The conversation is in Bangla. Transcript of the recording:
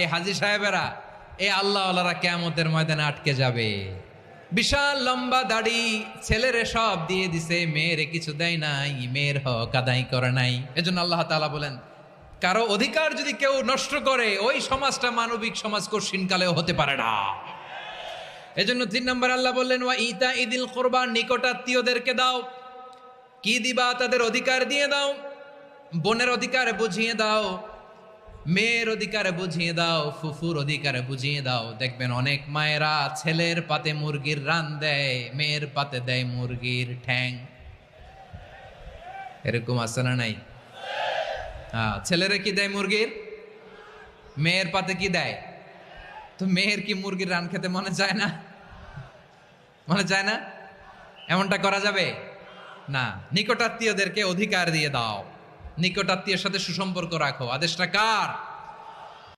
এই হাজী সাহেবেরা, এই আল্লাহওয়ালারা কিয়ামতের ময়দানে আটকে যাবে। বিশাল লম্বা দাড়ি, ছেলেরে সব দিয়ে দিছে, মেয়েরে কিছু দেয় নাই, মেয়ের হক আদায় করে নাই। এজন্য আল্লাহ তাআলা বলেন, কারো অধিকার যদি কেউ নষ্ট করে, ওই সমাজটা মানবিক সমাজ কঠিনকালেও হতে পারে না। এজন্য 3 নম্বর আল্লাহ বললেন, ওয়া ইতা ইদিল কুরবা, নিকটাত্মীয়দেরকে দাও। কি দিবা? তাদের অধিকার দিয়ে দাও। বোনের অধিকার বুঝিয়ে দাও, মেয়ের অধিকার বুঝিয়ে দাও, ফুফুর অধিকার বুঝিয়ে দাও। দেখবেন অনেক মায়েরা ছেলের পাতে মুরগির রান দেয়, মেয়ের পাতে দেয় মুরগির ঠ্যাং। এরকম আছে না নাই? হ্যাঁ, ছেলেরা কি দেয়? মুরগির। মেয়ের পাতে কি দেয়? তো মেয়ের কি মুরগির রান খেতে মনে চায় না? মনে চায় না? এমনটা করা যাবে না। নিকটাত্মীয়দেরকে অধিকার দিয়ে দাও, নিকটাত্মীয়ের সাথে সুসম্পর্ক রাখো। আদেশটা কার?